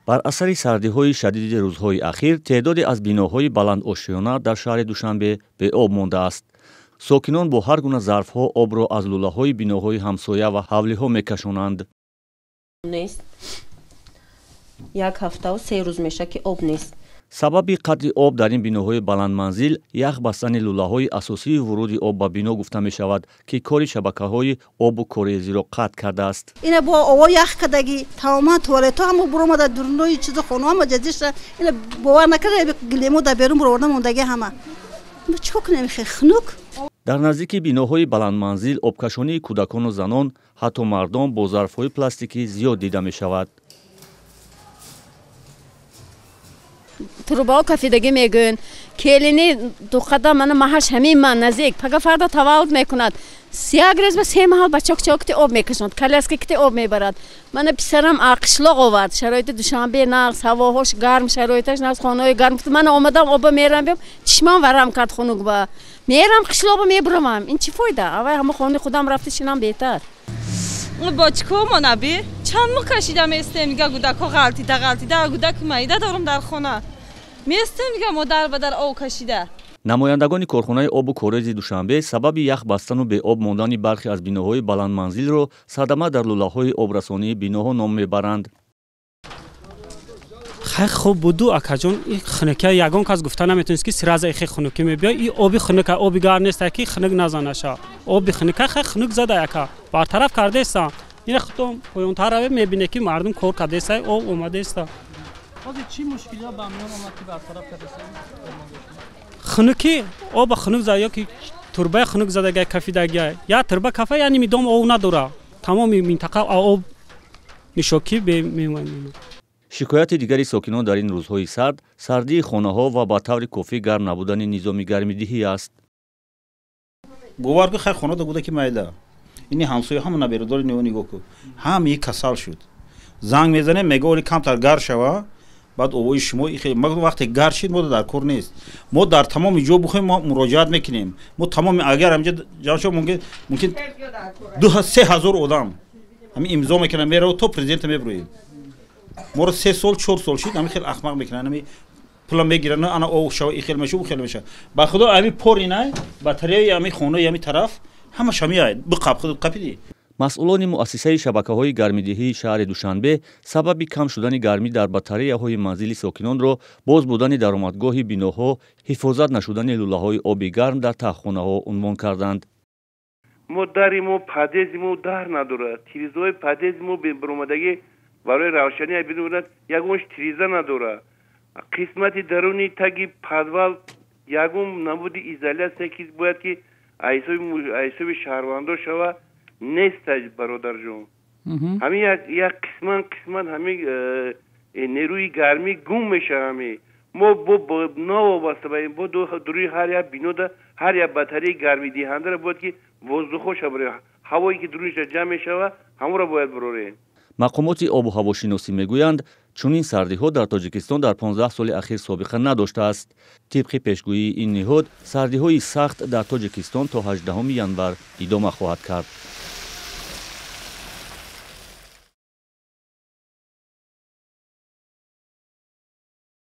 бар асари сардиҳои шадиди рӯзҳои ахир теъдоде аз биноҳои баландошёна дар шаҳри Душанбе беоб мондааст. сокинон бо ҳар гуна зарфҳо обро аз лӯлаҳои биноҳои ҳамсоя ва ҳавлиҳо мекашонанд. як ҳафтаву 3 рӯз меша ки об нест. сабаби қатъи об дар ин биноҳои баландманзил ях бастани лӯлаҳои асосии вуруди об ба бино гуфта мешавад, ки кори шабакаҳои обу корезиро қатъ кардааст. ина бо ово ях кадаги тамоман туалетҳо ҳамо буромада дурнои чизо хонаҳо ҳама ҷадидша ина бовар накарда гилемо дар берун буроварда мондаги ҳама чико кунем хунук. дар наздики биноҳои баландманзил обкашонии кӯдакону занон ҳатто мардон бо зарфҳои пластикӣ зиёд дида мешавад. турбаҳо кафидагӣ мегӯянд келини духада мана маҳаш ҳамин ман наздик пага фарда таваллуд мекунад як рӯз ба 3 маҳал бачаҳо кити об мекашонад коляска кити об мебарад. мана писарам қишлоқ овард шароити Душанбе нағз ҳавоҳош гарм шароиташ нағз хонаҳои гарм мана омадам оба мерам биём чишмам варам кард хунук ба мерам қишлоқо мебурамам ин чӣ фоида авай ҳама хонаи худам рафти шинам беҳтар. бо чико монаби чанд моҳ кашида местем дига гӯдакҳо ғалтида гӯдак майда дорам дар хона местем дига модар ба дар об кашида. намояндагони корхонаи обу корези Душанбе сабаби ях бастану беоб мондани бархе аз биноҳои баландманзилро садама дар лӯлаҳои обрасонии биноҳо ном мебаранд. хай хуб буду акаҷон ин хунука ягон кас гуфта наметонст ки сираза ихе хунуки мебиёй ин оби хунука оби гар неста ки хунук назанаша оби хунука хай хунук зада яка бартараф кардеста ина худом поёнтар раве мебине ки мардум кор кардеста об омадеста. ҳозир чӣ мушкилиҳо ба миён омад ки бартараф кардеста? хунуки оба хунук зада ёки турбаи хунук задагай кафидагай я турба кафа яъни мидом об надора тамоми минтақа об нишоки мемонад. шикояти дигари сокинон дар ин рӯзҳои сард сардии хонаҳо ва ба таври кофӣ гарм набудани низоми гармидиҳӣ аст. бовар ки хай хонада буда ки майда ини ҳамсоя ҳама наберодори нигоҳ нигоҳ ку ҳама ик касал шуд занг мезанем мега оли камтар гар шава баъд овои шумо вақте гар шид мо дар кор нест мо дар тамоми ҷо бихоем мо муроҷиат мекунем мо тамоми агар ҳамҷа ҷамъшо мумкин 3000 одам ҳамин имзо мекунем мераву то президента мебироем моро 3 сол 4 сол шид ҳамин хел ахмақ мекунанд ҳамин пула мегиранд ана о шава и хел меша у хел меша ба худо ҳамин пор инай батареяи ҳамин хонаи ҳамин тараф ҳамаш ҳамияй биқаб худо қапиди. масъулони муассисаи шабакаҳои гармидиҳии шаҳри Душанбе сабаби кам шудани гармӣ дар батареяҳои манзили сокинонро боз будани даромадгоҳи биноҳо ҳифозат нашудани лӯлаҳои оби гарм дар тахтхонаҳо унвон карданд. мо дари мо падези мо дар надорад тиризаҳои падези мо баромадаги барои равшанӣ бидонад ягонш тириза надорад қисмати даруни таги подвал ягон набуди изолясия ки бояд ки айсоби шаҳрвандо шава нест бародарҷон ҳамин як қисман ҳамин нерӯи гармӣ гум мешавами мо бо новобаста ба ин бо дуруи ҳар як бинода ҳар як батареи гармидиҳандара бояд ки воздухоша барои ҳавое ки дуруниша ҷамъ мешава ҳамонро бояд барорем. мақомоти обу ҳавошиносӣ мегӯянд чунин сардиҳо дар Тоҷикистон дар 15 соли ахир собиқа надоштааст. тибқи пешгӯии ин ниҳод сардиҳои сахт дар Тоҷикистон то 18 январ идома хоҳад кард.